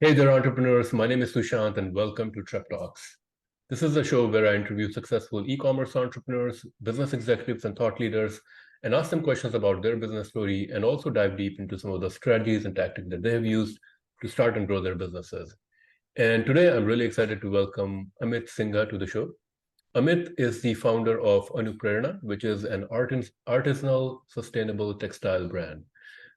Hey there, entrepreneurs. My name is Sushant, and welcome to TrepTalks. This is a show where I interview successful e-commerce entrepreneurs, business executives, and thought leaders, and ask them questions about their business story, and also dive deep into some of the strategies and tactics that they have used to start and grow their businesses. And today, I'm really excited to welcome Amit Singha to the show. Amit is the founder of Anuprerna, which is an artisanal, sustainable textile brand.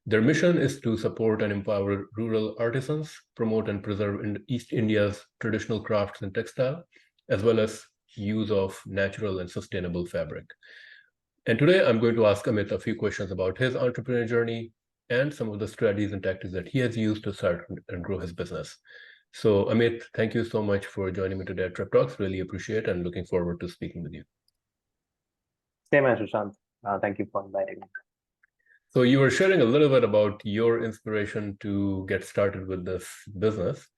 Their mission is to support and empower rural artisans, promote and preserve East India's traditional crafts and textile, as well as use of natural and sustainable fabric. And today I'm going to ask Amit a few questions about his entrepreneurial journey and some of the strategies and tactics that he has used to start and grow his business. So Amit, thank you so much for joining me today at Trep Talks. Really appreciate and looking forward to speaking with you. Same as Sushant. Thank you for inviting me. So you were sharing a little bit about your inspiration to get started with this business.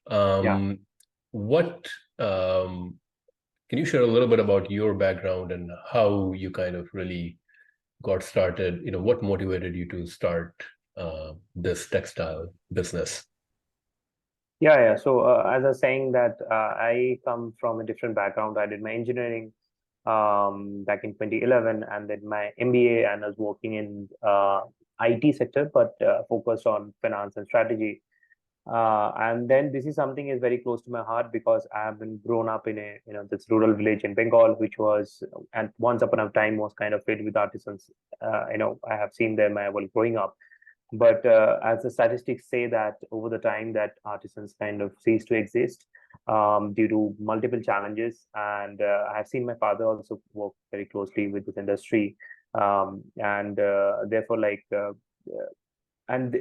Can you share a little bit about your background and how you kind of really got started? You know, what motivated you to start this textile business? Yeah. So as I was saying that I come from a different background. I did my engineering back in 2011, and then my MBA, and I was working in IT sector, but focused on finance and strategy. And then this is something is very close to my heart because I have been grown up in a this rural village in Bengal, which was and once upon a time was kind of filled with artisans. I have seen them while growing up. But as the statistics say that over the time that artisans kind of cease to exist due to multiple challenges. And I have seen my father also work very closely with this industry. Therefore, at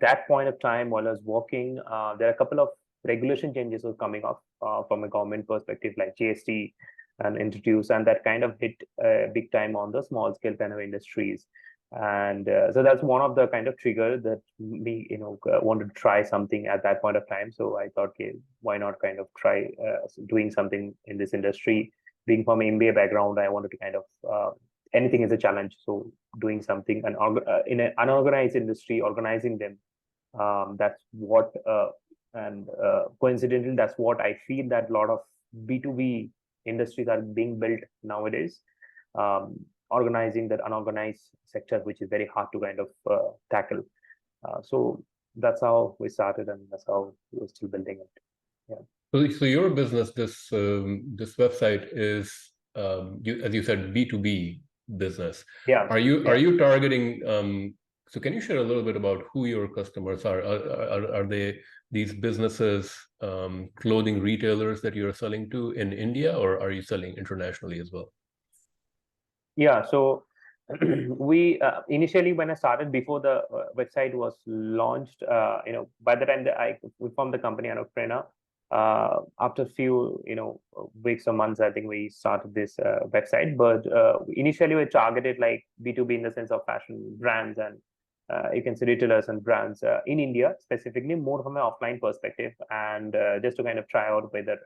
that point of time while I was working, there are a couple of regulation changes were coming up from a government perspective, like GST and introduced, and that kind of hit big time on the small scale kind of industries. And so that's one of the kind of trigger that me wanted to try something at that point of time. So I thought, okay, why not kind of try doing something in this industry. Being from an MBA background, I wanted to kind of anything is a challenge. So doing something in an unorganized industry, organizing them, that's what coincidentally that's what I feel that a lot of B2B industries are being built nowadays. Organizing that unorganized sector, which is very hard to kind of tackle. So that's how we started, and that's how we're still building it. Yeah. So your business, this website is, as you said, B2B business. Yeah. Are you targeting? So can you share a little bit about who your customers are? Are they these businesses, clothing retailers that you're selling to in India, or are you selling internationally as well? Yeah, so we initially when I started before the website was launched, by the time that we formed the company Anuprerna, after a few weeks or months, I think we started this website. But initially we targeted like B2B in the sense of fashion brands and you can say retailers and brands in India specifically, more from an offline perspective, and just to kind of try out whether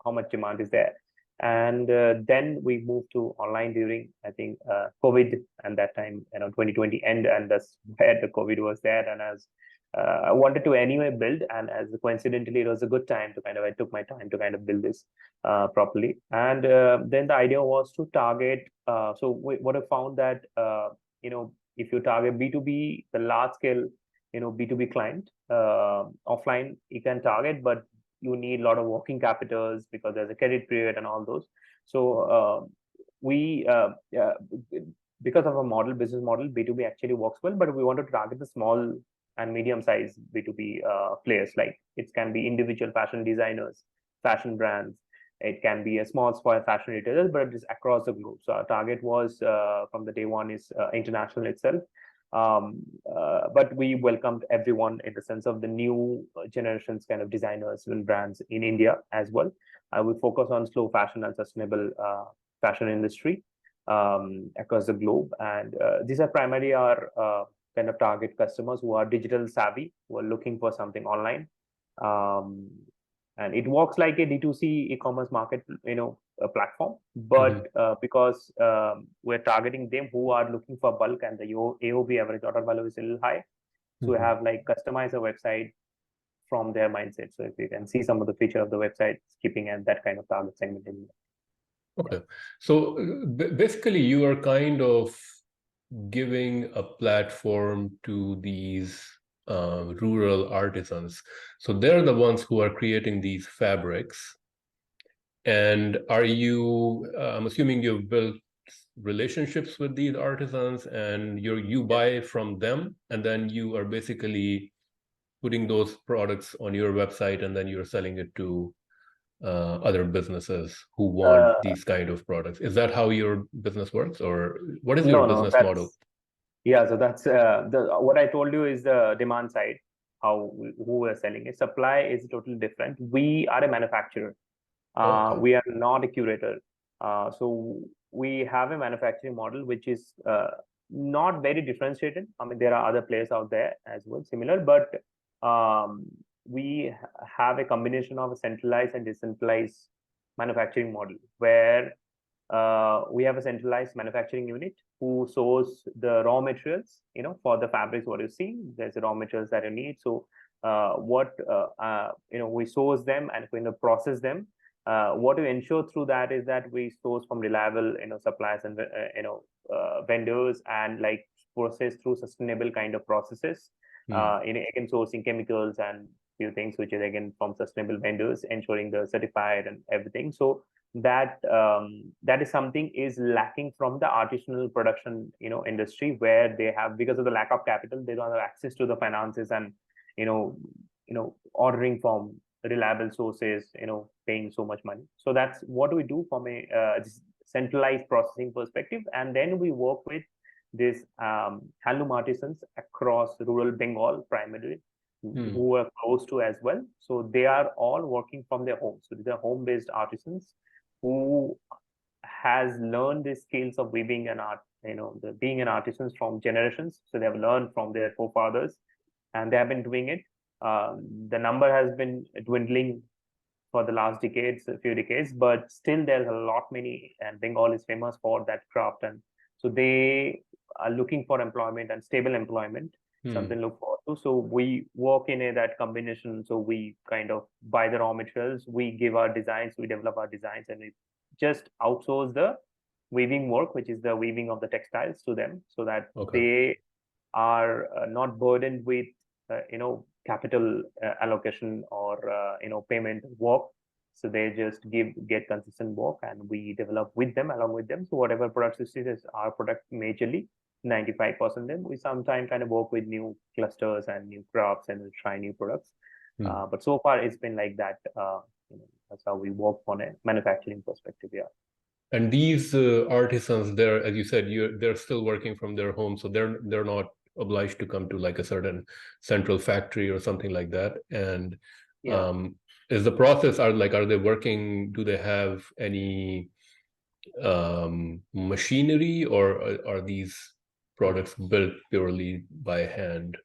how much demand is there. And then we moved to online during, I think, COVID, and that time, 2020 end, and that's where the COVID was there. And as I wanted to anyway build, and as coincidentally, it was a good time to I took my time to kind of build this properly. And then the idea was to target. What I found that, if you target B2B, the large scale, B2B client, offline, you can target, but you need a lot of working capitals because there's a credit period and all those. So because of a business model, B2B actually works well, but we want to target the small and medium-sized B2B players. Like it can be individual fashion designers, fashion brands. It can be a small fashion retailers, but it is across the globe. So our target was from the day one is international itself. But we welcomed everyone in the sense of the new generations kind of designers and brands in India as well. I will focus on slow fashion and sustainable fashion industry across the globe. And these are primarily our kind of target customers who are digital savvy, who are looking for something online. And it works like a D2C e-commerce market, a platform, but because we're targeting them who are looking for bulk, and the AOV, average order value, is a little high. So we have like customized a website from their mindset. So if you can see some of the feature of the website, it's keeping at that kind of target segment in. Okay. So basically, you are kind of giving a platform to these rural artisans. So they're the ones who are creating these fabrics. And are you, I'm assuming you've built relationships with these artisans and you buy from them, and then you are basically putting those products on your website, and then you're selling it to other businesses who want these kind of products. Is that how your business works, or what is your business model? Yeah, so that's what I told you is the demand side, who we're selling it. Supply is totally different. We are a manufacturer. Okay. We are not a curator. So we have a manufacturing model which is not very differentiated. I mean, there are other players out there as well, similar, but we have a combination of a centralized and decentralized manufacturing model where we have a centralized manufacturing unit who source the raw materials, for the fabrics. What you see, there's the raw materials that you need. So we source them and process them. What we ensure through that is that we source from reliable, suppliers and vendors, and like process through sustainable kind of processes. Again, sourcing chemicals and few things which is again from sustainable vendors, ensuring the certified and everything. So that is something is lacking from the artisanal production industry, where they have, because of the lack of capital, they don't have access to the finances and ordering from reliable sources, paying so much money. So that's what we do from a centralized processing perspective. And then we work with these handloom artisans across rural Bengal primarily, who are close to as well. So they are all working from their homes. So they're home-based artisans who has learned the skills of weaving and art, being an artisan from generations. So they have learned from their forefathers, and they have been doing it. The number has been dwindling for the last decades, a few decades, but still there's a lot many, and Bengal is famous for that craft. And so they are looking for employment and stable employment, something to look forward to. So we work in that combination. So we kind of buy the raw materials, we give our designs, we develop our designs, and we just outsource the weaving work, which is the weaving of the textiles, to them, so that they are not burdened with capital allocation or payment work. So they just get consistent work, and we develop with them, along with them. So whatever products you see is our product majorly, 95% them. We sometimes kind of work with new clusters and new crafts and try new products. But so far it's been like that. That's how we work on a manufacturing perspective. Yeah. And these artisans, they're, as you said, they're still working from their home, so they're not obliged to come to like a certain central factory or something like that. And is the process, are they working, do they have any machinery, or are these products built purely by hand?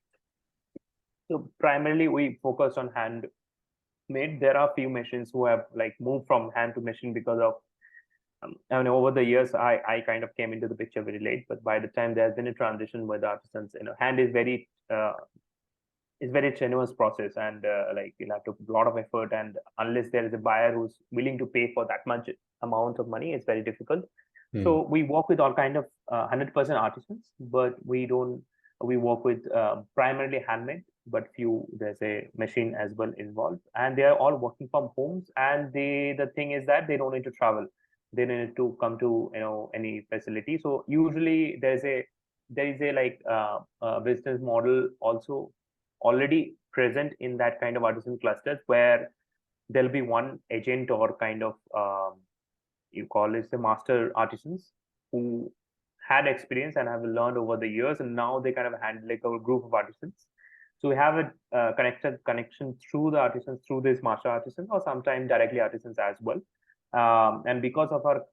So primarily we focus on handmade. There are few machines who have moved from hand to machine because of over the years, I kind of came into the picture very late, but by the time there's been a transition with artisans, hand is very it's very strenuous process, and you'll have to put a lot of effort, and unless there is a buyer who's willing to pay for that much amount of money, it's very difficult. So we work with all kind of 100% artisans, but we work with primarily handmade, but there's a machine as well involved, and they are all working from homes. And the thing is that they don't need to travel. They don't need to come to any facility. So usually there is a business model also already present in that kind of artisan clusters, where there'll be one agent or kind of you call it the master artisans, who had experience and have learned over the years, and now they kind of handle like a group of artisans. So we have a connection through the artisans, through this master artisan, or sometimes directly artisans as well. And because of our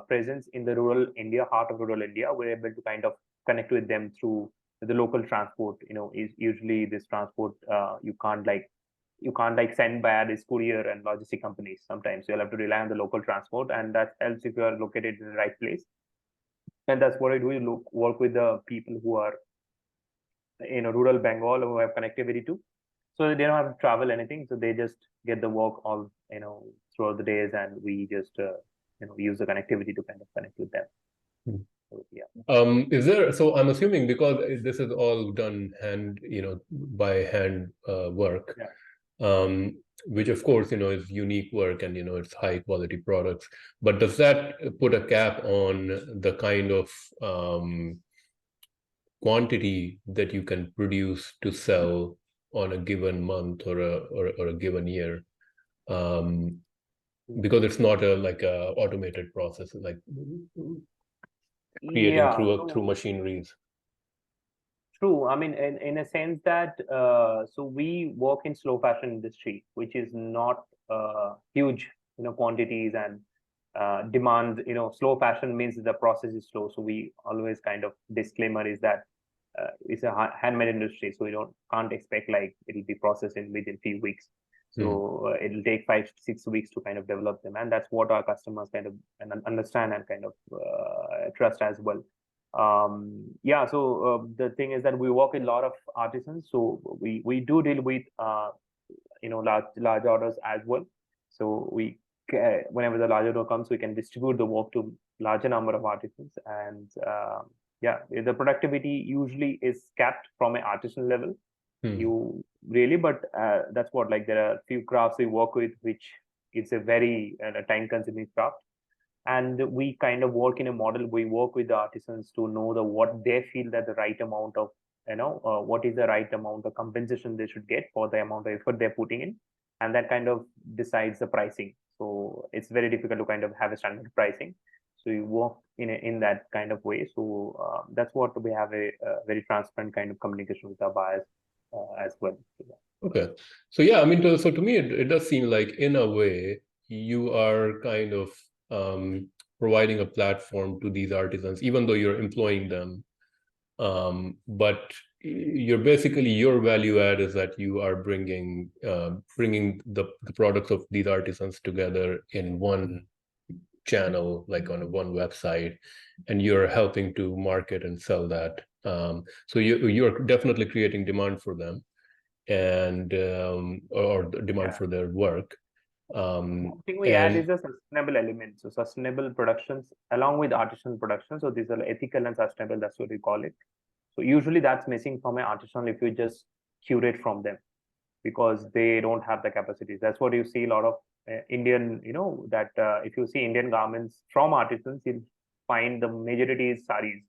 presence in the rural India, heart of rural India, we're able to kind of connect with them through the local transport. Is usually this transport you can't send by this courier and logistic companies. Sometimes you'll have to rely on the local transport, and that helps if you are located in the right place. And that's what I do. Work with the people who are rural Bengal, who have connectivity to. So they don't have to travel anything. So they just get the work all, throughout the days, and we just, use the connectivity to kind of connect with them. Hmm. So, yeah. Is there, so I'm assuming because this is all done by hand work, Yeah. which of course, is unique work and, it's high quality products, but does that put a cap on the kind of quantity that you can produce to sell on a given month or a given year? Because it's not like a automated process, like creating Yeah. through machineries. True. I mean, in a sense that so we work in slow fashion industry, which is not huge, quantities and demand. Slow fashion means the process is slow. So we always kind of disclaimer is that it's a handmade industry, so we can't expect like it'll be processed in within few weeks. So it'll take 5 to 6 weeks to kind of develop them, and that's what our customers kind of understand and kind of trust as well. Yeah, so the thing is that we work with a lot of artisans, so we do deal with large orders as well. So whenever the large order comes, we can distribute the work to larger number of artisans, and yeah, the productivity usually is capped from an artisan level. You really, but that's what, like, there are few crafts we work with which it's a very time consuming craft, and we kind of work in a model. We work with the artisans to know what they feel that the right amount of, what is the right amount of compensation they should get for the amount of effort they're putting in, and that kind of decides the pricing. So it's very difficult to kind of have a standard pricing, so you work in that kind of way. So that's what we have, a very transparent kind of communication with our buyers as well. Okay, so yeah, I mean, so to me, it does seem like in a way you are kind of providing a platform to these artisans, even though you're employing them. But you're basically, your value add is that you are bringing the products of these artisans together in one channel, like on one website, and you're helping to market and sell that. So you're definitely creating demand for them, and or demand for their work. One thing we add is a sustainable element. So sustainable productions along with artisanal production. So these are ethical and sustainable. That's what we call it. So usually that's missing from an artisanal if you just curate from them, because they don't have the capacities. That's what you see a lot of Indian, that if you see Indian garments from artisans, you'll find the majority is saris,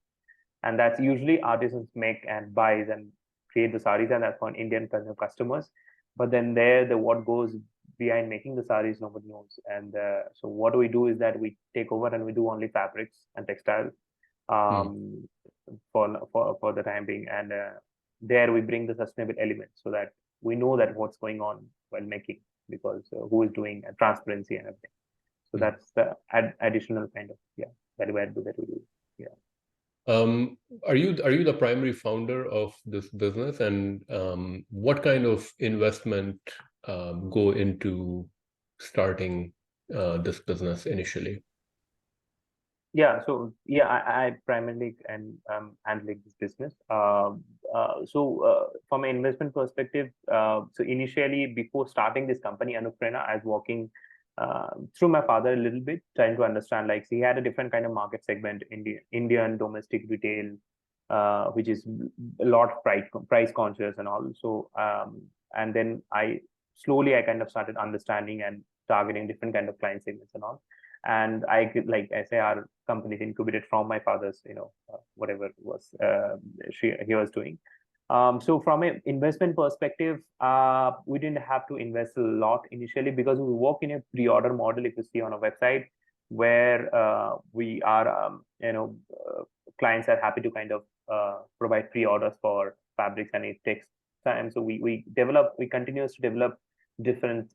and that's usually artisans make and buys and create the saris, and that's for Indian kind of customers. But then the what goes behind making the saris, nobody knows. And so what we do is that we take over and we do only fabrics and textiles for the time being, and there we bring the sustainable element so that we know that what's going on while making, because who is doing transparency and everything. So that's the additional kind of value add that we do. Are you the primary founder of this business, and what kind of investment go into starting this business initially? Yeah, so yeah, I primarily handling this business. So from an investment perspective, so initially before starting this company, Anuprerna, I was working through my father a little bit, trying to understand, like, he had a different kind of market segment, Indian domestic retail, which is a lot price conscious and all. So and then I kind of started understanding and targeting different kind of client segments and all. And I could, like I say, our company is incubated from my father's, whatever was he was doing. So from an investment perspective, we didn't have to invest a lot initially, because we work in a pre-order model. If you see on a website, where we are, clients are happy to kind of provide pre-orders for fabrics, and it takes time. So we continue to develop different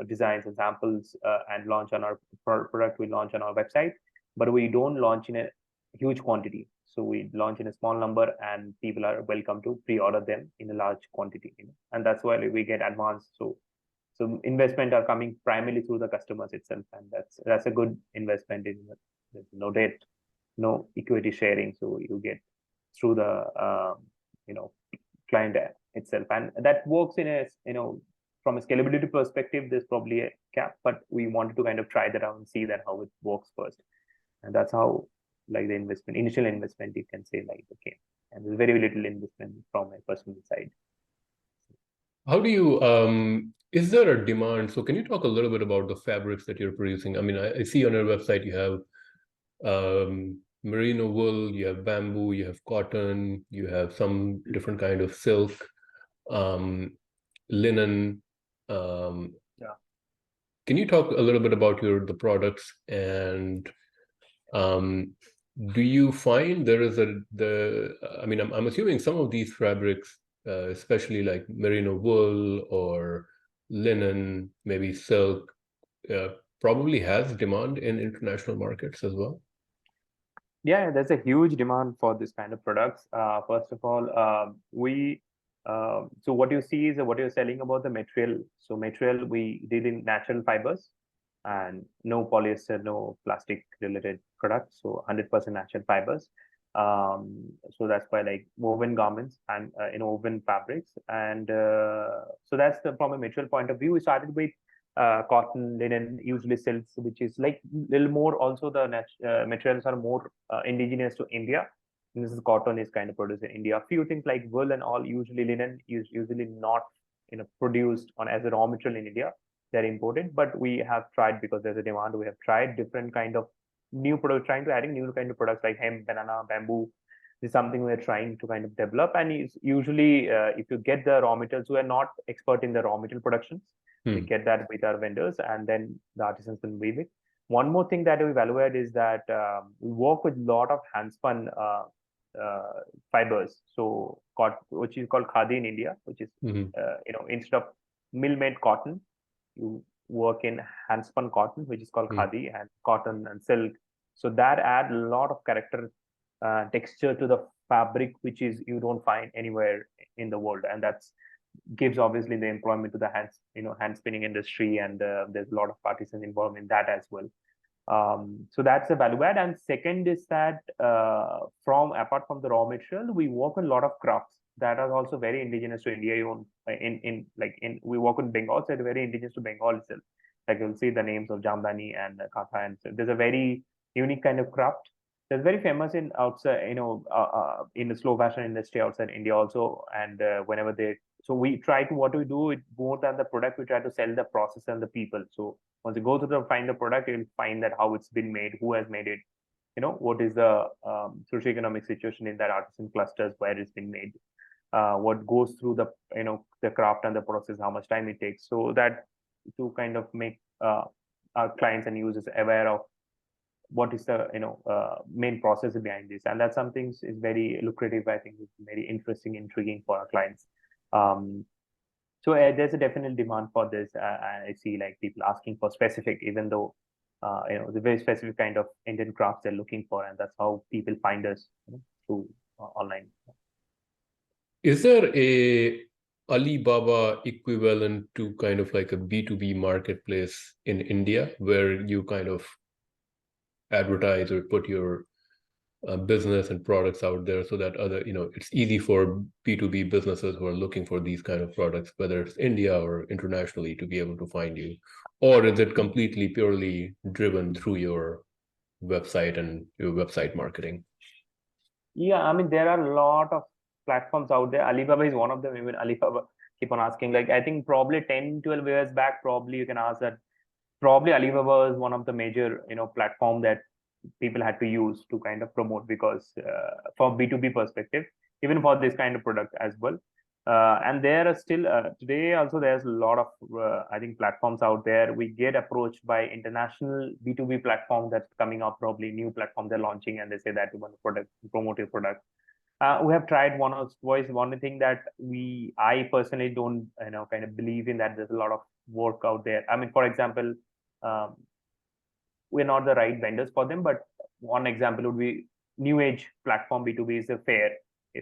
designs and samples, and launch on our product. We launch on our website, but we don't launch in a huge quantity. So we launch in a small number, and people are welcome to pre-order them in a large quantity, and that's why we get advanced. So investment are coming primarily through the customers itself, and that's a good investment. There's no debt, no equity sharing, so you get through the client itself, and that works in a from a scalability perspective. There's probably a cap, but we wanted to kind of try that out and see that how it works first, and that's how like the initial investment, you can say, like okay, and there's very little investment from a personal side. How do you, is there a demand? So can you talk a little bit about the fabrics that you're producing? I mean, I see on your website you have merino wool, you have bamboo, you have cotton, you have some different kind of silk, linen. Yeah. Can you talk a little bit about the products, and do you find there is I mean, I'm assuming some of these fabrics, especially like merino wool or linen, maybe silk, probably has demand in international markets as well? Yeah, there's a huge demand for this kind of products. First of all, so what you see is what you're selling about the material. So material, we deal in natural fibers and no polyester, no plastic related products. So 100% natural fibers. So that's why like woven garments and woven fabrics. And so that's from a material point of view. We started with cotton, linen, usually silks, which is like little more. Also, the materials are more indigenous to India. And this is cotton is kind of produced in India. A few things like wool and all, usually linen is usually not produced on as a raw material in India. They're imported, but we have tried, because there's a demand. We have tried different kind of new products, trying to adding new kind of products like hemp, banana, bamboo. This is something we're trying to kind of develop. And it's usually if you get the raw materials, we are not expert in the raw material productions. We get that with our vendors, and then the artisans will weave it. One more thing that we evaluate is that we work with a lot of hand-spun fibers, so which is called khadi in India, which is instead of mill-made cotton, you work in hand-spun cotton, which is called khadi, and cotton and silk. So that add a lot of character, texture to the fabric, which is you don't find anywhere in the world, and that's gives obviously the employment to the hand spinning industry, and there's a lot of artisans involved in that as well. So that's a value add. And second is that apart from the raw material, we work on a lot of crafts that are also very indigenous to India. We work in Bengal, so it's very indigenous to Bengal itself. Like you'll see the names of Jamdani and Katha, and so there's a very unique kind of craft that's very famous in outside, in the slow fashion industry outside India also. And whenever so we try to, what we do, it more than the product, we try to sell the process and the people. So once you go to find the product, you'll find that how it's been made, who has made it, what is the socioeconomic situation in that artisan clusters where it's been made, what goes through the the craft and the process, how much time it takes, so that to kind of make our clients and users aware of what is the main process behind this. And that's something is very lucrative. I think it's very interesting, intriguing for our clients. So there's a definite demand for this. I see like people asking for specific, even though the very specific kind of Indian crafts they're looking for, and that's how people find us through online. Is there a Alibaba equivalent to kind of like a B2B marketplace in India, where you kind of advertise or put your business and products out there, so that it's easy for B2B businesses who are looking for these kind of products, whether it's India or internationally, to be able to find you? Or is it completely purely driven through your website and your website marketing? Yeah, I mean, there are a lot of platforms out there. Alibaba is one of them. Even Alibaba keep on asking, like, I think probably 10, 12 years back, probably you can ask that probably Alibaba is one of the major, platform that people had to use to kind of promote, because from B2B perspective, even for this kind of product as well. And there are still today also there's a lot of I think platforms out there. We get approached by international B2B platform that's coming up, probably new platform they're launching, and they say that you want to promote your product. We have tried one thing that I personally don't kind of believe in, that there's a lot of work out there. I mean, for example, we're not the right vendors for them, but one example would be new age platform B2B is a Fair,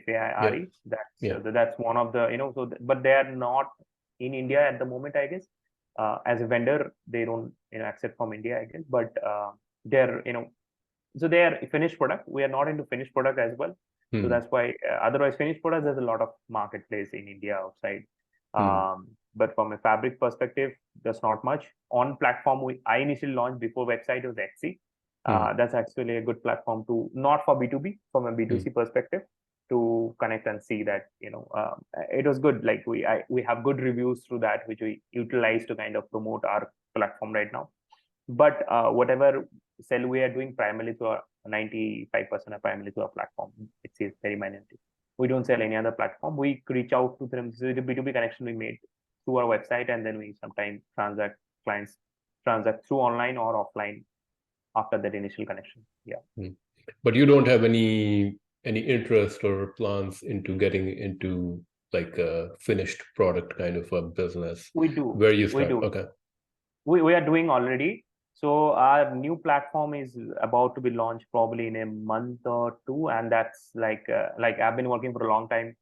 FAIRE. That's one of the but they are not in India at the moment, I guess. As a vendor, they don't accept from India, I guess. But they're so they are finished product. We are not into finished product as well. So that's why otherwise finished products, there's a lot of marketplace in India outside. But from a fabric perspective, there's not much. On platform, I initially launched before website was Etsy. That's actually a good platform to, not for B2B, from a B2C perspective, to connect and see that, it was good. Like we have good reviews through that, which we utilize to kind of promote our platform right now. But whatever sell we are doing primarily to our 95% are primarily to our platform. It's very minority. We don't sell any other platform. We reach out to them. So the B2B connection we made through our website, and then we sometimes clients transact through online or offline after that initial connection. Yeah. But you don't have any interest or plans into getting into like a finished product kind of a business? We do. Where you start? We do. Okay. We are doing already. So our new platform is about to be launched probably in a month or two, and that's like I've been working for a long time.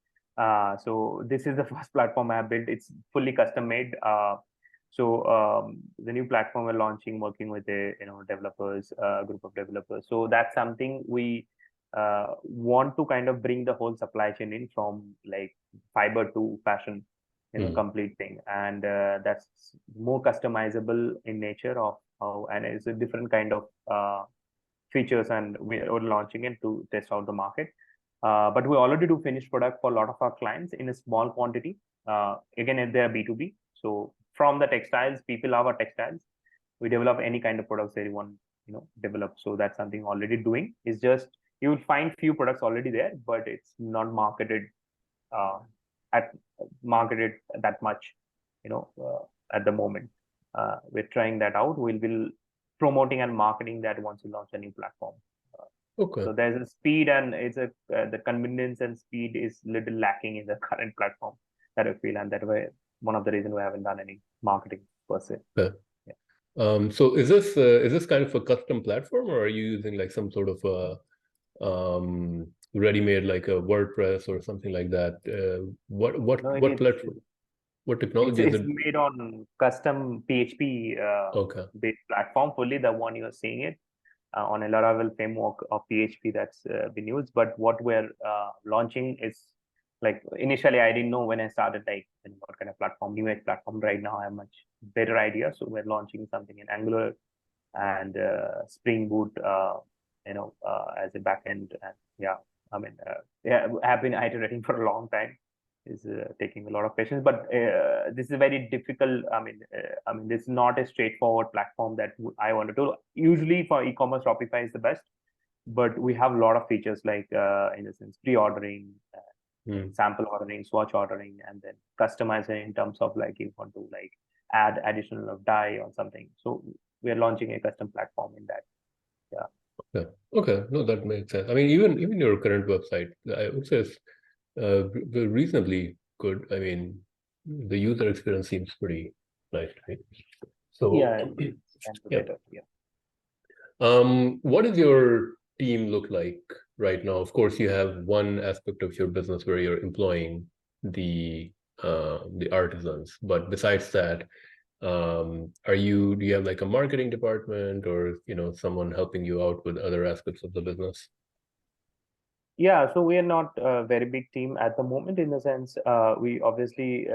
So this is the first platform I have built. It's fully custom made. So the new platform we're launching, working with a developers, group of developers. So that's something we want to kind of bring the whole supply chain in, from like fiber to fashion, complete thing, and that's more customizable in nature of how, and it's a different kind of features, and we're launching it to test out the market. But we already do finished product for a lot of our clients in a small quantity. Again, if they're B2B, so from the textiles, people love our textiles. We develop any kind of products they want, develop. So that's something already doing. It's just you will find few products already there, but it's not marketed that much, at the moment. We're trying that out. We'll be promoting and marketing that once we launch a new platform. Okay. So there's a speed, and it's the convenience and speed is little lacking in the current platform that I feel, and that way one of the reasons we haven't done any marketing per se. Yeah. So is this kind of a custom platform, or are you using like some sort of a ready-made, like a WordPress or something like that? What platform? What technology is it's it? made on custom PHP based platform, fully the one you're seeing it on a Laravel framework of PHP that's been used. But what we're launching is, like, initially I didn't know when I started, like, what kind of platform, new age platform. Right now I have much better idea. So we're launching something in Angular and Spring Boot, as a backend. And yeah, I mean, I've been iterating for a long time. Is taking a lot of patience, but this is very difficult. I mean, this is not a straightforward platform that I wanted to. Usually for e-commerce, Shopify is the best, but we have a lot of features like, in the sense, pre-ordering, sample ordering, swatch ordering, and then customizing in terms of, like, you want to like add additional of dye or something. So we are launching a custom platform in that. Yeah. Okay. No, that makes sense. I mean, even your current website, I would say, is reasonably good. I mean, the user experience seems pretty nice, right? So yeah, yeah. Yeah. What does your team look like right now? Of course, you have one aspect of your business where you're employing the artisans, but besides that, do you have like a marketing department, or someone helping you out with other aspects of the business? Yeah, so we are not a very big team at the moment, in the sense, we obviously,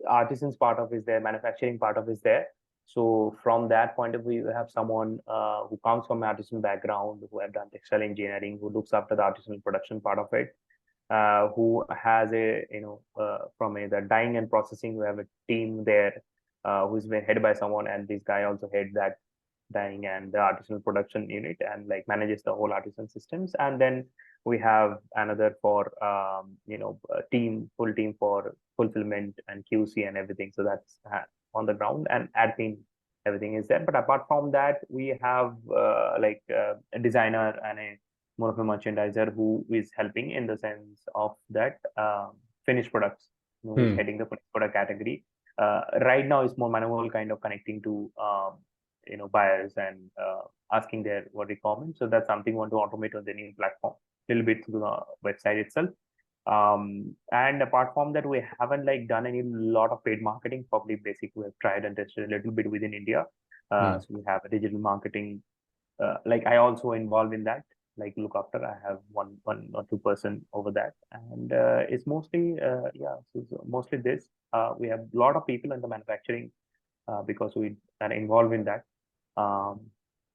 artisans part of is there, manufacturing part of is there. So from that point of view, we have someone who comes from an artisan background, who have done textile engineering, who looks after the artisanal production part of it, who has from the dyeing and processing, we have a team there who's been headed by someone, and this guy also head that dyeing and the artisanal production unit, and like manages the whole artisan systems. And then we have another for full team for fulfillment and QC and everything. So that's on the ground, and admin, everything is there. But apart from that, we have a designer and more of a merchandiser who is helping in the sense of that finished products, who is heading the finished product category. Right now it's more manual, kind of connecting to buyers and asking their requirements. So that's something we want to automate on the new platform a little bit through the website itself. And apart from that, we haven't done any lot of paid marketing. Probably basic, we have tried and tested a little bit within India. So we have a digital marketing. I also involved in that. like look after. I have one or two person over that, and it's mostly so it's mostly this. We have a lot of people in the manufacturing because we are involved in that. Um,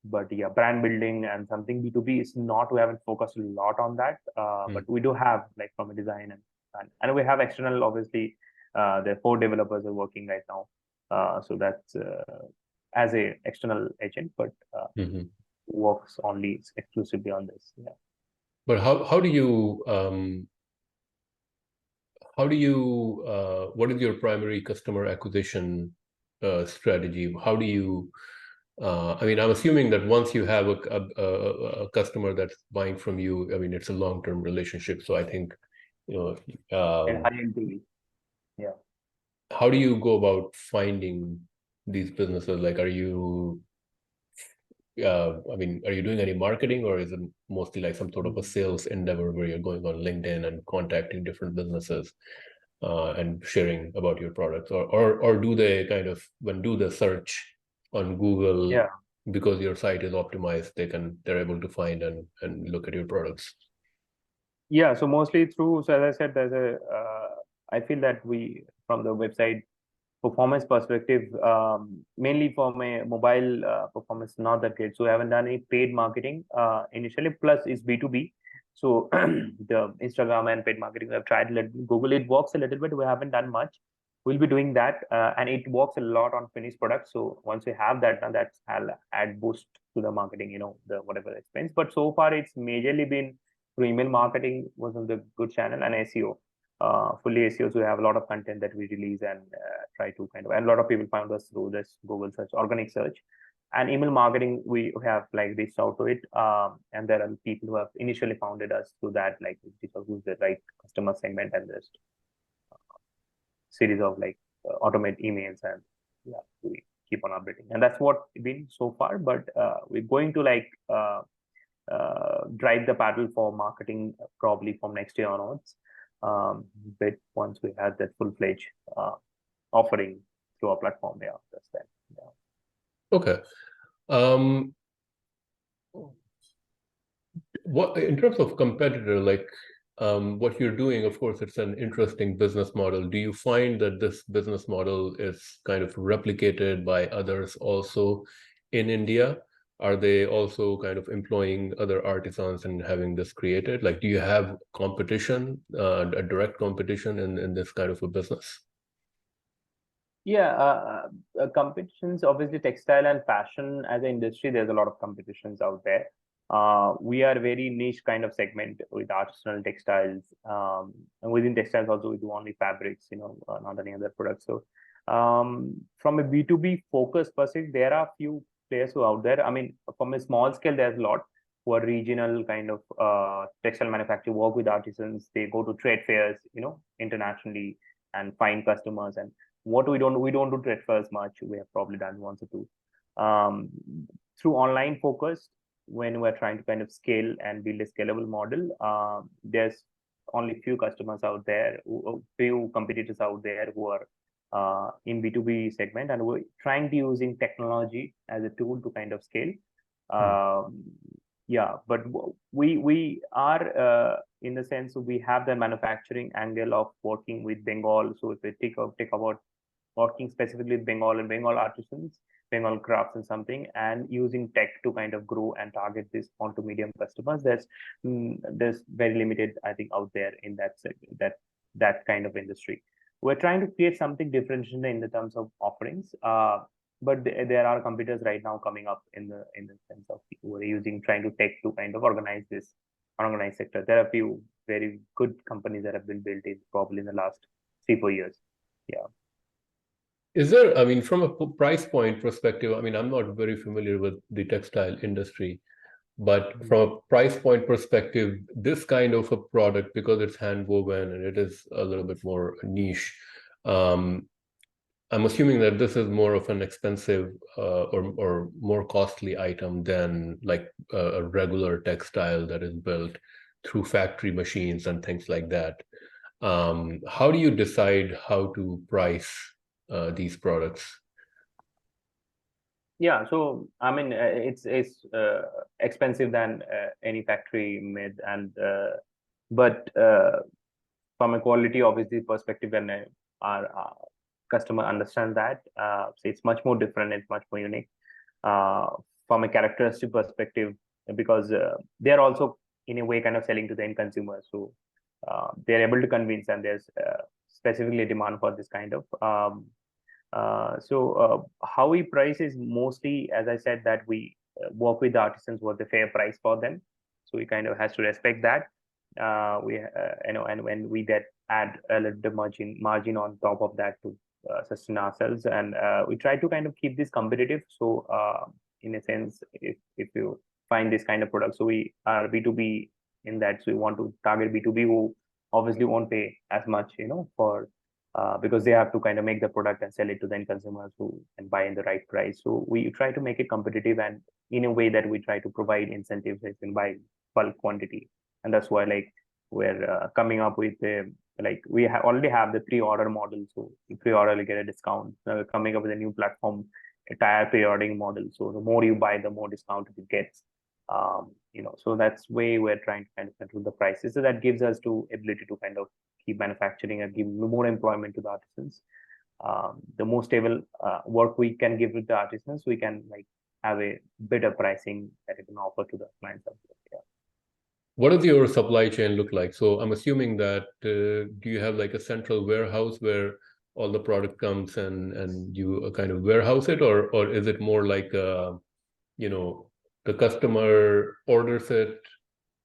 but yeah, brand building and something B2B is not, we haven't focused a lot on that. But we do have like from a design and we have external, obviously, there are 4 developers are working right now. So that's as a external agent, but works only exclusively on this. Yeah. But how do you what is your primary customer acquisition strategy? How do you I mean, I'm assuming that once you have a customer that's buying from you, I mean, it's a long-term relationship. So I think, And um, high LTV. Yeah. how do you go about finding these businesses? Like, I mean, are you doing any marketing, or is it mostly like some sort of a sales endeavor where you're going on LinkedIn and contacting different businesses and sharing about your products, or do they kind of, when do the search on Google, Yeah. because your site is optimized, they're able to find and look at your products? Yeah, so mostly through, so as I said, I feel that we, from the website performance perspective, mainly from a mobile performance, not that great. So we haven't done any paid marketing initially, plus it's B2B. So the Instagram and paid marketing, I've tried a little, Google, it works a little bit. We haven't done much. We'll be doing that. And it works a lot on finished products. So once we have that, and that's, I'll add boost to the marketing, the whatever expense. But so far it's majorly been through email marketing was on the good channel, and SEO. Fully SEO. So we have a lot of content that we release and try to kind of, and a lot of people found us through this Google search, organic search. And email marketing, we have like reached out to it. And there are people who have initially founded us through that, like who's the right customer segment, and just series of like automate emails, and yeah, we keep on updating. And that's what it's been so far. But we're going to like drive the paddle for marketing probably from next year onwards. But once we have that full-fledged offering through our platform, yeah, that's that. Yeah. Okay. What in terms of competitor, like what you're doing, of course, it's an interesting business model. Do you find that this business model is kind of replicated by others also in India? Are they also kind of employing other artisans and having this created? Like, do you have competition, a direct competition in this kind of a business? Yeah, competitions, obviously textile and fashion as an industry, there's a lot of competitions out there. We are a very niche kind of segment with artisanal textiles. And within textiles also, we do only fabrics, not any other products. So from a B2B focus perspective, there are few players who are out there. I mean, from a small scale, there's a lot who are regional kind of textile manufacturer, work with artisans. They go to trade fairs, internationally, and find customers. And what we don't do trade fairs much. We have probably done once or two. Through online focus, when we're trying to kind of scale and build a scalable model, there's only few customers out there, few competitors out there who are in B2B segment, and we're trying to using technology as a tool to kind of scale. Yeah, but we are in the sense we have the manufacturing angle of working with Bengal. So if we take about working specifically with Bengal and Bengal artisans, Bengal crafts and something, and using tech to kind of grow and target this small to medium customers, there's very limited, I think, out there in that kind of industry. We're trying to create something differentiated in the terms of offerings. But there are competitors right now coming up in the sense of who are trying to tech to kind of organize this unorganized sector. There are a few very good companies that have been built in probably in the last 3-4 years. Yeah. Is there, I mean, from a price point perspective, I mean, I'm not very familiar with the textile industry, but from a price point perspective, this kind of a product, because it's hand woven and it is a little bit more niche, I'm assuming that this is more of an expensive or more costly item than like a regular textile that is built through factory machines and things like that. How do you decide how to price these products? Yeah, so I mean, it's expensive than any factory made, and but from a quality obviously perspective, when our customer understands that, so it's much more different, it's much more unique. uh, from a characteristic perspective, because they're also in a way kind of selling to the end consumer, so they're able to convince, and there's specifically demand for this kind of how we price is mostly, as I said, that we work with the artisans what the fair price for them, so we kind of has to respect that. We and when we that add a little bit margin on top of that to sustain ourselves, and we try to kind of keep this competitive. So in a sense, if you find this kind of product, so we are B2B in that, so we want to target B2B who obviously won't pay as much, for because they have to kind of make the product and sell it to the end consumers who can buy in the right price. So we try to make it competitive, and in a way that we try to provide incentives that can buy bulk quantity, and that's why like we're coming up with like we already have the pre-order model. So if pre-order, you get a discount. Now we're coming up with a new platform, a tire pre-ordering model. So the more you buy, the more discount it gets. So that's way we're trying to kind of control the prices. So that gives us to ability to kind of keep manufacturing and give more employment to the artisans. The more stable work we can give with the artisans, we can like have a better pricing that it can offer to the clients. Yeah. What does your supply chain look like? So I'm assuming that do you have like a central warehouse where all the product comes and you kind of warehouse it, or is it more like you know the customer orders it,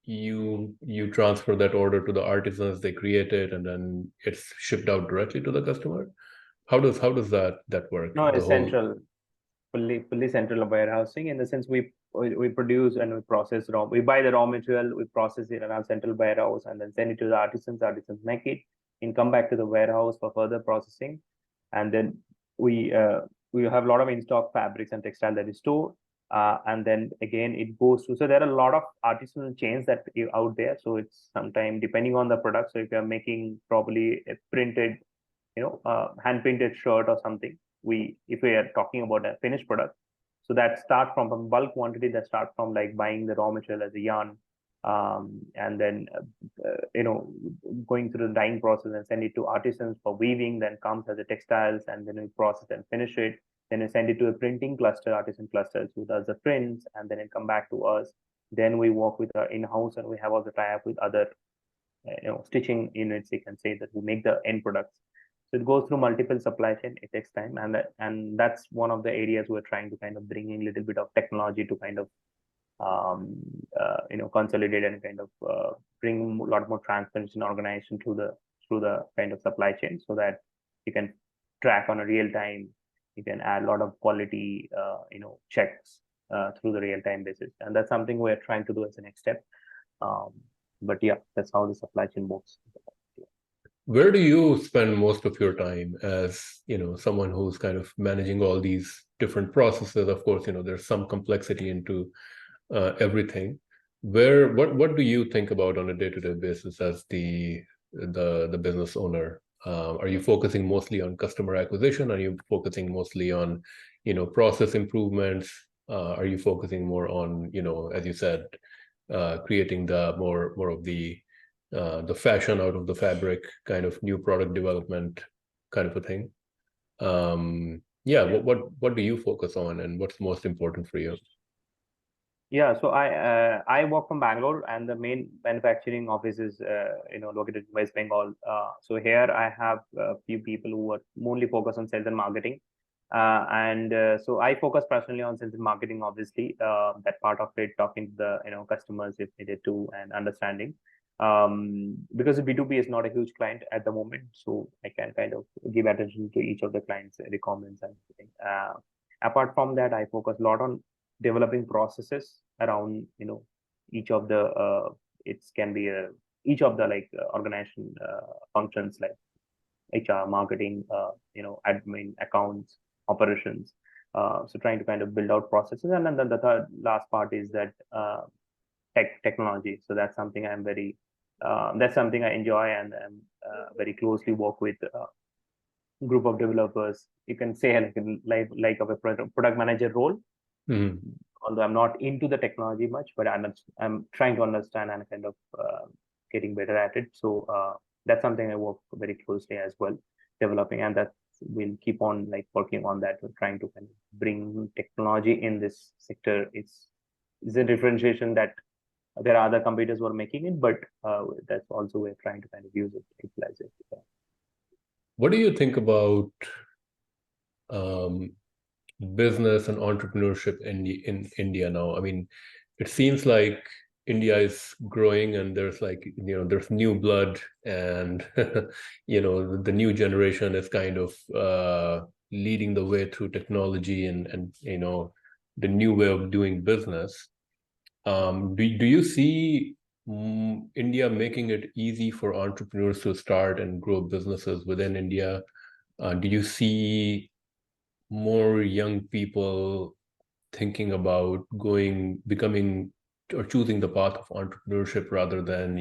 you transfer that order to the artisans, they create it, and then it's shipped out directly to the customer? How does that work? No, The it's whole central, fully central warehousing, in the sense we produce and we process we buy the raw material, we process it in our central warehouse, and then send it to the artisans make it and come back to the warehouse for further processing. And then we uh, we have a lot of in-stock fabrics and textile that is stored, and then again it goes to, so there are a lot of artisanal chains that out there. So it's sometimes depending on the product. So if you're making probably a printed, hand printed shirt or something, if we are talking about a finished product, so that start from a bulk quantity, that start from like buying the raw material as a yarn, and then going through the dyeing process and send it to artisans for weaving, then comes as a textiles, and then we process and finish it, then we send it to a printing cluster, artisan clusters, who does the prints, and then it come back to us. Then we work with our in-house, and we have also tie up with other stitching units, you can say, that who make the end products. So it goes through multiple supply chain. It takes time, and that's one of the areas we're trying to kind of bring in a little bit of technology to kind of consolidate and kind of bring a lot more transparency and organization through the kind of supply chain, so that you can track on a real time. You can add a lot of quality checks through the real time basis, and that's something we're trying to do as the next step. Um, but yeah, that's how the supply chain works. Where do you spend most of your time as, someone who's kind of managing all these different processes? Of course, there's some complexity into everything. What do you think about on a day-to-day basis as the business owner? Are you focusing mostly on customer acquisition? Are you focusing mostly on, process improvements? Are you focusing more on, as you said, creating the more of the fashion out of the fabric, kind of new product development kind of a thing? Yeah, what do you focus on, and what's most important for you? Yeah, so I work from Bangalore, and the main manufacturing office is located in West Bengal. So here I have a few people who are mainly focused on sales and marketing, and so I focus personally on sales and marketing. Obviously, that part of it, talking to the customers if needed to, and understanding. Because B2B is not a huge client at the moment, so I can kind of give attention to each of the clients' requirements and everything. Apart from that, I focus a lot on developing processes around each of the it can be each of the like organization functions, like HR, marketing, admin, accounts, operations. So trying to kind of build out processes, and then the third last part is that technology. So that's something I'm very that's something I enjoy, and very closely work with group of developers. You can say like of a product manager role. Mhm. Although I'm not into the technology much, but I'm trying to understand and kind of getting better at it. So that's something I work very closely as well, developing, and that we'll keep on like working on that. We're trying to kind of bring technology in this sector. It's a differentiation that there are other competitors who are making it, but that's also we're trying to kind of use it, utilize it. What do you think about um, business and entrepreneurship in India now? I mean, it seems like India is growing and there's like, there's new blood and, the new generation is kind of leading the way through technology and the new way of doing business. Do you see India making it easy for entrepreneurs to start and grow businesses within India? Do you see more young people thinking about becoming or choosing the path of entrepreneurship rather than,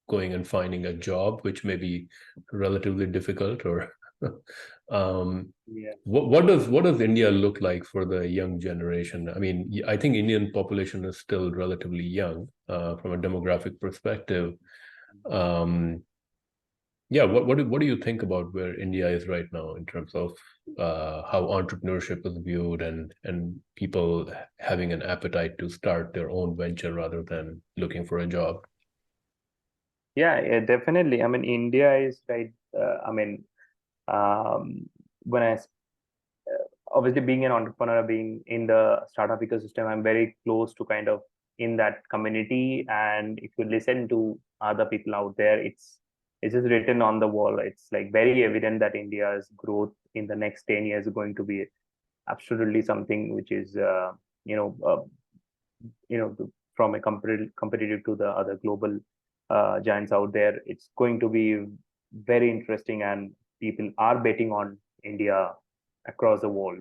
going and finding a job, which may be relatively difficult or Yeah. what does India look like for the young generation? I mean, I think Indian population is still relatively young from a demographic perspective. Um, yeah, what do you think about where India is right now in terms of how entrepreneurship is viewed and people having an appetite to start their own venture rather than looking for a job? Yeah, definitely. I mean, India is right. I mean, um, when obviously being an entrepreneur, being in the startup ecosystem, I'm very close to kind of in that community. And if you listen to other people out there, it's just written on the wall. It's like very evident that India's growth in the next 10 years is going to be absolutely something which is you know uh, from a competitive to the other global giants out there. It's going to be very interesting, and people are betting on India across the world.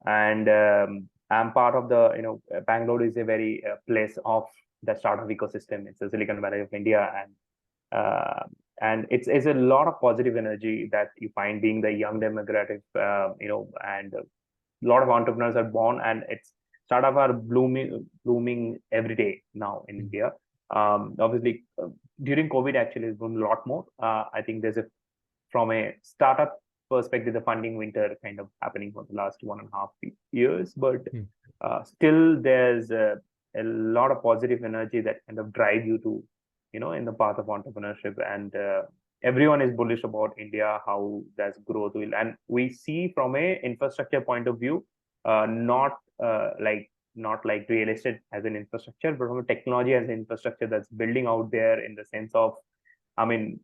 And I'm part of the Bangalore is a very place of the startup ecosystem. It's the Silicon Valley of India, and it's a lot of positive energy that you find being the young demographic, and a lot of entrepreneurs are born, and it's startup are blooming every day now in India. Obviously, during COVID, actually, it's boomed a lot more. I think there's a from a startup perspective, the funding winter kind of happening for the last 1.5 years, but Mm. still there's a lot of positive energy that kind of drive you to, in the path of entrepreneurship. And everyone is bullish about India, how that's growth will. And we see from a infrastructure point of view, not like real estate as an infrastructure, but from a technology as an infrastructure that's building out there in the sense of, I mean,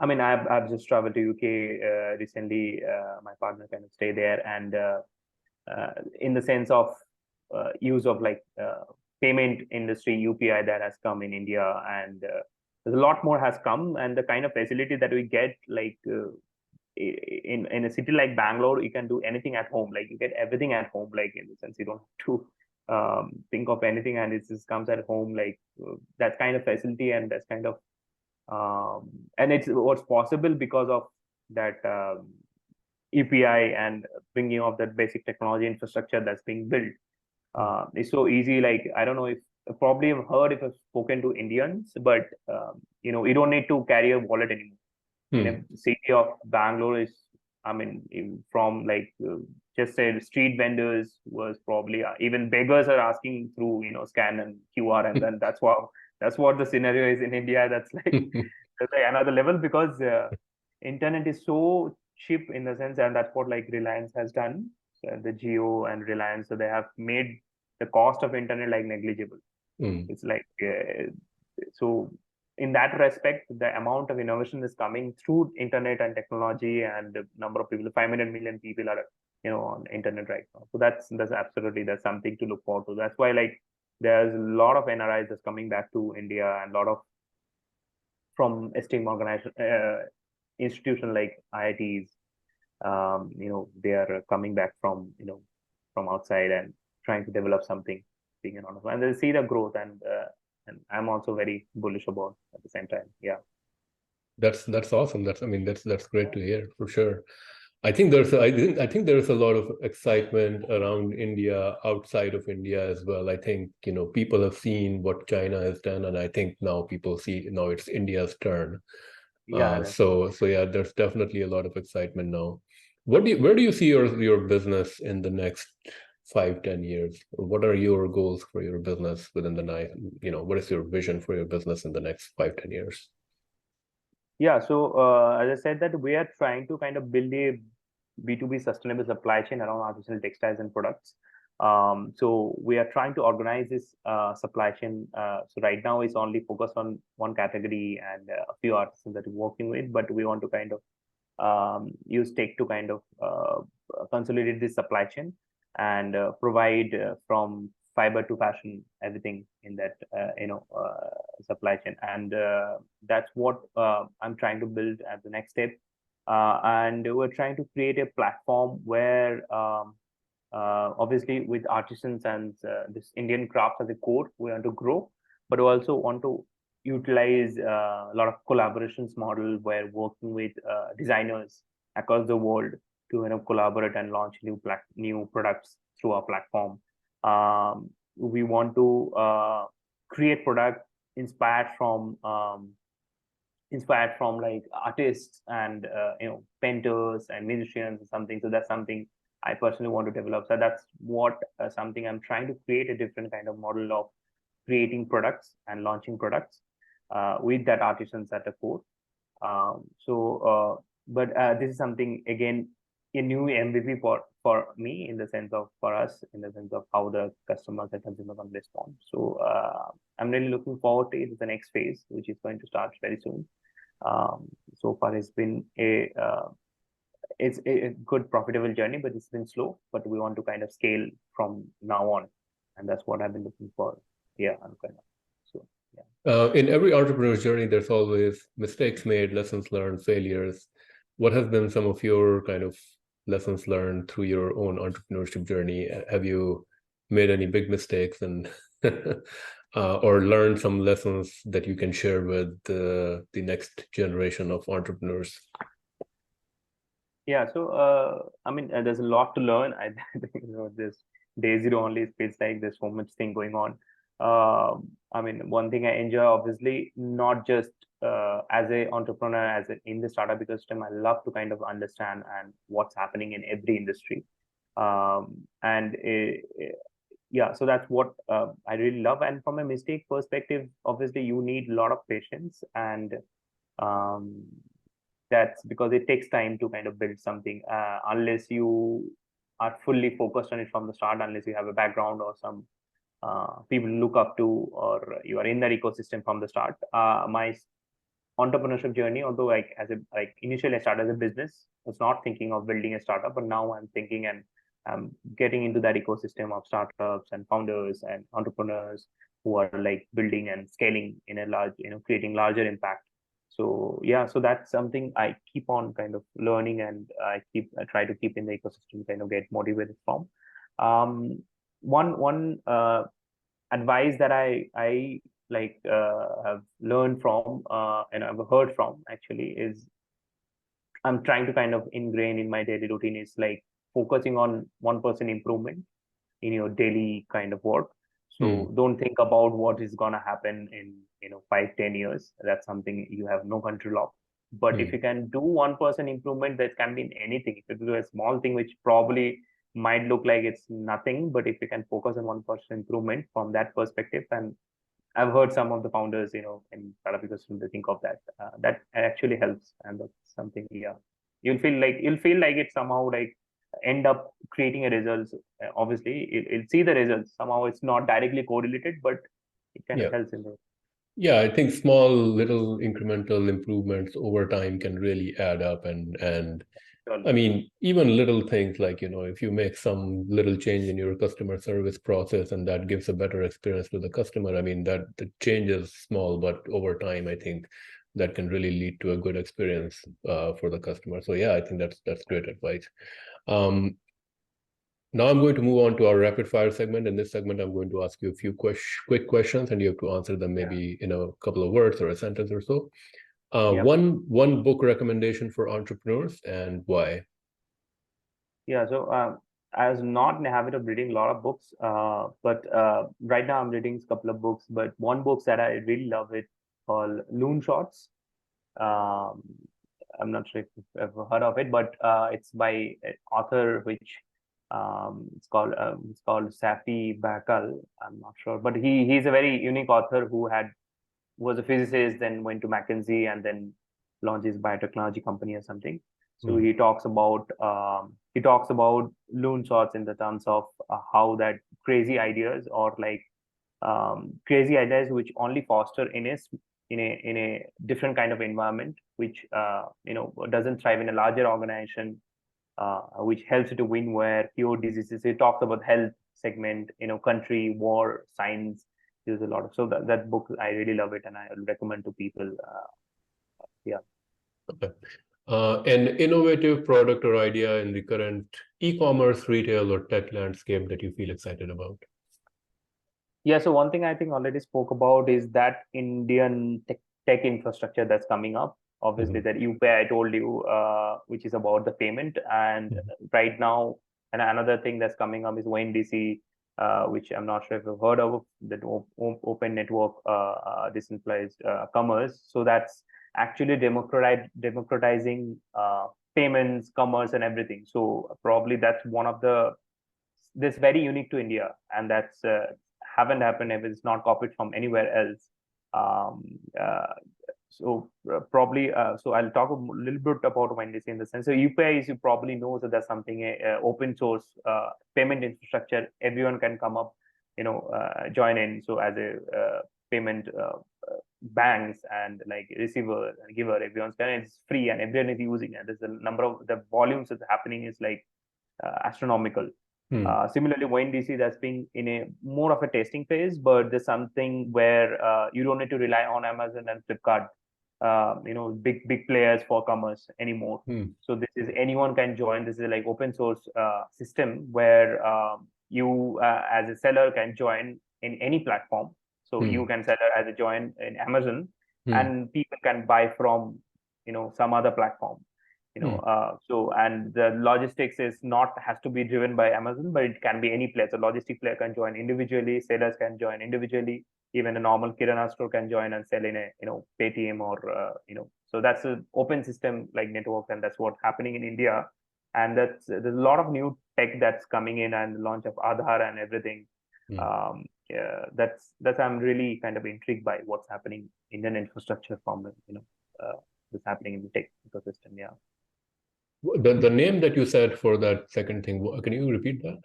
I've just traveled to UK recently. My partner kind of stay there, and in the sense of use of like payment industry UPI that has come in India, and there's a lot more has come, and the kind of facility that we get, like in a city like Bangalore, you can do anything at home. Like you get everything at home. Like in the sense, you don't have to think of anything, and it just comes at home. Like that kind of facility, and that's kind of and it's what's possible because of that EPI and bringing of that basic technology infrastructure that's being built. It's so easy. Like I don't know if probably have heard if I've spoken to Indians, but you don't need to carry a wallet anymore. In Hmm. a city of Bangalore is, I mean, from like just say street vendors was probably even beggars are asking through scan and QR, and then that's what the scenario is in India. That's like another level because internet is so cheap in the sense, and that's what like Reliance has done. The Geo and Reliance, so they have made the cost of internet like negligible. Hmm. It's like so in that respect, the amount of innovation is coming through internet and technology, and the number of people, 500 million people are on internet right now. So that's absolutely that's something to look forward to. That's why like there's a lot of NRIs that's coming back to India, and a lot of from esteemed organization institution like IITs. They are coming back from outside and trying to develop something, being an entrepreneur, and they see the growth, and I'm also very bullish about at the same time. Yeah. That's awesome. That's great to hear for sure. I think there's a lot of excitement around India, outside of India as well. I think, people have seen what China has done, and I think now people see now it's India's turn. Yeah, So yeah, there's definitely a lot of excitement now. Where do you see your business in the next 5-10 years? What are your goals for your business within the night? What is your vision for your business in the next 5-10 years? yeah. So as I said, that we are trying to kind of build a B2B sustainable supply chain around artisanal textiles and products. So we are trying to organize this supply chain. So right now it's only focused on one category and a few artisans that we're working with, but we want to kind of use tech to kind of consolidate this supply chain and provide from fiber to fashion everything in that supply chain. And that's what I'm trying to build at the next step. And we're trying to create a platform where obviously with artisans and this Indian craft as a core, we want to grow, but we also want to utilize a lot of collaborations model where working with designers across the world to collaborate and launch new products through our platform. We want to create product inspired from like artists and painters and musicians or something. So that's something I personally want to develop. So that's what something I'm trying to create, a different kind of model of creating products and launching products with that artisans at the core. But this is something again a new MVP for me in the sense of for us in the sense of how the customers and consumers can respond. So I'm really looking forward to the next phase, which is going to start very soon. So far, it's been it's a good profitable journey, but it's been slow. But we want to kind of scale from now on, and that's what I've been looking for. Yeah, I'm kind of so yeah. In every entrepreneur's journey, there's always mistakes made, lessons learned, failures. What have been some of your kind of lessons learned through your own entrepreneurship journey? Have you made any big mistakes and or learned some lessons that you can share with the next generation of entrepreneurs? Yeah, so I mean, there's a lot to learn. I think this day zero only feels like there's so much thing going on. I mean, one thing I enjoy, obviously, not just as a entrepreneur, in the startup ecosystem, I love to kind of understand and what's happening in every industry. And yeah, so that's what I really love. And from a mistake perspective, obviously, you need a lot of patience and um, that's because it takes time to kind of build something unless you are fully focused on it from the start, unless you have a background or some people look up to or you are in that ecosystem from the start. My entrepreneurship journey, although like initially I started as a business, I was not thinking of building a startup, but now I'm thinking and I'm getting into that ecosystem of startups and founders and entrepreneurs who are like building and scaling in a large, creating larger impact. So yeah, so that's something I keep on kind of learning and I try to keep in the ecosystem, kind of get motivated from. One advice that I like have learned from and I've heard from actually is I'm trying to kind of ingrain in my daily routine is like focusing on 1% improvement in your daily kind of work. So don't think about what is gonna happen in 5-10 years. That's something you have no control of. But if you can do 1% improvement, that can be in anything. If you do a small thing which probably might look like it's nothing, but if you can focus on 1% improvement from that perspective, and I've heard some of the founders, in startup ecosystem, they think of that. That actually helps, and that's something. Yeah, you'll feel like it somehow like end up creating a results. Obviously, it'll see the results. Somehow, it's not directly correlated, but it kind of Yeah. helps in the. Yeah, I think small little incremental improvements over time can really add up and I mean, even little things like, if you make some little change in your customer service process and that gives a better experience to the customer, I mean, that the change is small, but over time, I think that can really lead to a good experience for the customer. So yeah, I think that's great advice. Now I'm going to move on to our rapid fire segment. In this segment, I'm going to ask you a few quick questions and you have to answer them maybe in a couple of words or a sentence or so. Yep. One book recommendation for entrepreneurs and why? Yeah, so I was not in the habit of reading a lot of books, but right now I'm reading a couple of books. But one book that I really love it called Loon Shots. Um, I'm not sure if you've ever heard of it, but it's by an author which it's called Safi Bahakal. I'm not sure, but he's a very unique author who was a physicist, then went to McKinsey, and then launched his biotechnology company or something. So Hmm. he talks about loon sorts in the terms of how that crazy ideas or like crazy ideas which only foster in a different kind of environment, which doesn't thrive in a larger organization, which helps you to win where cure diseases. It talks about health segment, country, war, science. There's a lot of that book. I really love it, and I recommend to people. Yeah. Okay. An innovative product or idea in the current e-commerce, retail, or tech landscape that you feel excited about? Yeah, so one thing I think already spoke about is that Indian tech infrastructure that's coming up. Obviously, Mhm. that UPI I told you, which is about the payment, and Mhm. right now, and another thing that's coming up is ONDC, which I'm not sure if you've heard of, the open network decentralized commerce. So that's actually democratizing payments, commerce, and everything. So probably that's one of the this very unique to India, and that's haven't happened if it's not copied from anywhere else. Um, uh, Probably, so I'll talk a little bit about ONDC in the sense. So UPI is, you probably know that there's something open source payment infrastructure. Everyone can come up, join in. So as a payment banks and like receiver and giver, everyone's kind it's free and everyone is using it. There's a number of the volumes that's happening is like astronomical. Hmm. Similarly, ONDC that's been in a more of a testing phase, but there's something where you don't need to rely on Amazon and Flipkart, big players for commerce anymore. Hmm. So this is anyone can join. This is like open source system where you as a seller can join in any platform. So you Hmm. can sell as a join in Amazon, Hmm. and people can buy from some other platform. Hmm. So and the logistics is not has to be driven by Amazon, but it can be any place. A logistic player can join individually, sellers can join individually, even a normal kirana store can join and sell in a Paytm or so that's an open system like network, and that's what's happening in India. And there's a lot of new tech that's coming in, and the launch of Aadhaar and everything. Hmm. Yeah, that's I'm really kind of intrigued by what's happening Indian infrastructure from what's happening in the tech ecosystem. Yeah. The name that you said for that second thing, can you repeat that?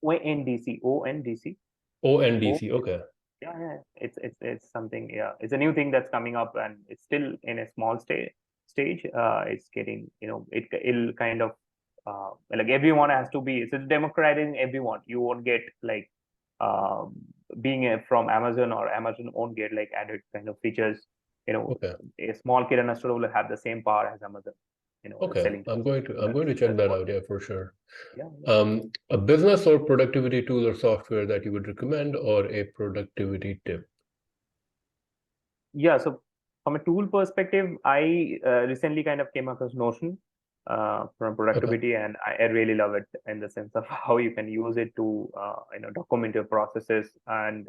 ONDC. Oh, ONDC. Okay. yeah. It's something. Yeah, it's a new thing that's coming up, and it's still in a small stage. It's getting, it'll kind of like everyone has to be. It's democratizing everyone. You won't get like um, being from Amazon, or Amazon won't get like added kind of features. Okay. A small kirana store will have the same power as Amazon. Okay. Selling. I'm going to check That's that what. out. Yeah, for sure. Yeah. A business or productivity tool or software that you would recommend, or a productivity tip? Yeah, so from a tool perspective, I recently kind of came across Notion from Okay. productivity, and I really love it in the sense of how you can use it to document your processes and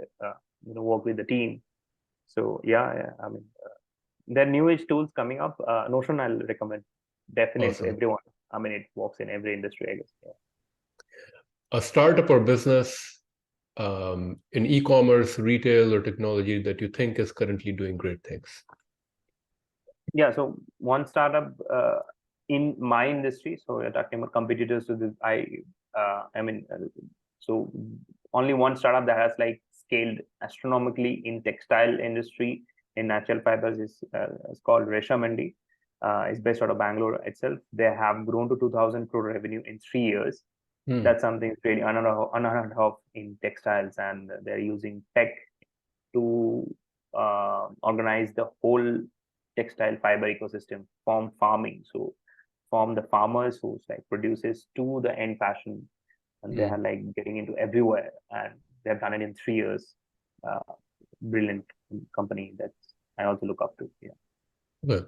work with the team. So yeah, I mean, there are new age tools coming up. Notion I'll recommend definitely to Awesome. everyone. I mean, it works in every industry, I guess. Yeah. A startup or business in e-commerce, retail, or technology that you think is currently doing great things? Yeah, so one startup in my industry, so we're talking about competitors to this. I mean, so only one startup that has like scaled astronomically in textile industry in natural fibers is called Reshamandi. It's based out of Bangalore itself. They have grown to 2,000 crore revenue in 3 years. Hmm. That's something really unheard of in textiles, and they're using tech to organize the whole textile fiber ecosystem from farming. So from the farmers who's like produces to the end fashion, and they Hmm. are like getting into everywhere, and they've done it in 3 years. Brilliant company that I also look up to. Yeah. Okay.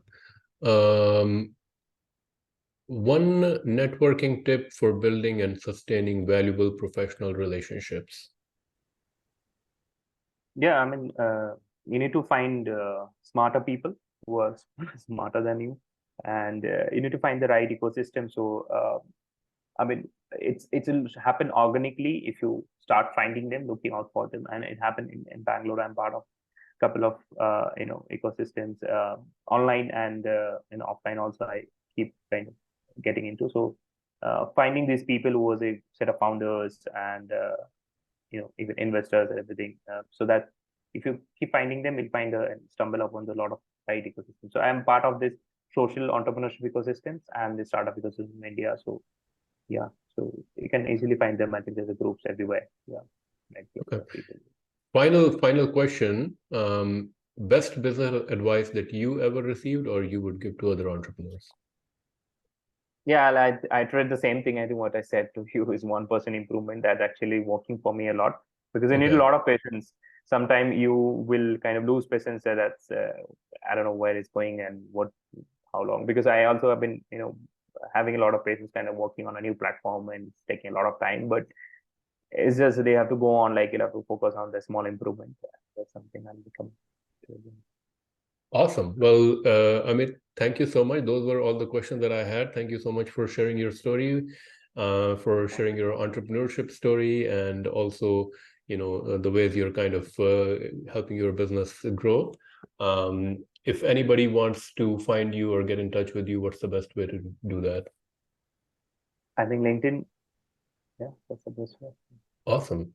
One networking tip for building and sustaining valuable professional relationships. Yeah, I mean, you need to find smarter people who are smarter than you, and you need to find the right ecosystem. So, I mean, it'll happen organically if you start finding them, looking out for them, and it happened in Bangalore. I'm part of a couple of ecosystems, online and offline. Also, I keep kind of getting into. So, finding these people who was a set of founders and even investors and everything, so that if you keep finding them, you'll find and stumble upon a lot of right ecosystems. So I'm part of this social entrepreneurship ecosystems and the startup ecosystem in India. So yeah, so you can easily find them. I think there's a groups everywhere. Yeah, like Okay. people. Final question. Best business advice that you ever received or you would give to other entrepreneurs? Yeah, I tried the same thing. I think what I said to you is 1% improvement. That's actually working for me a lot, because I need a Okay. lot of patience. Sometimes you will kind of lose patience. That's I don't know where it's going and how long. Because I also have been having a lot of patience, kind of working on a new platform, and it's taking a lot of time. But it's just they have to go on. Like, you have to focus on the small improvement. That's something I'll become. Awesome. Well, Amit, thank you so much. Those were all the questions that I had. Thank you so much for sharing your story, for sharing your entrepreneurship story, and also, the ways you're kind of helping your business grow. If anybody wants to find you or get in touch with you, what's the best way to do that? I think LinkedIn. Yeah, that's the best way. Awesome.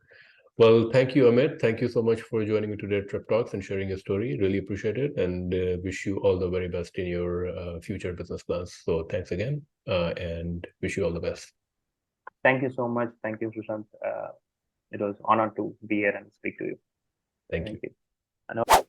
Well, thank you, Amit. Thank you so much for joining me today at TrepTalks and sharing your story. Really appreciate it, and wish you all the very best in your future business plans. So thanks again, and wish you all the best. Thank you so much. Thank you, Sushant. It was honor to be here and speak to you. Thank Thank you. you.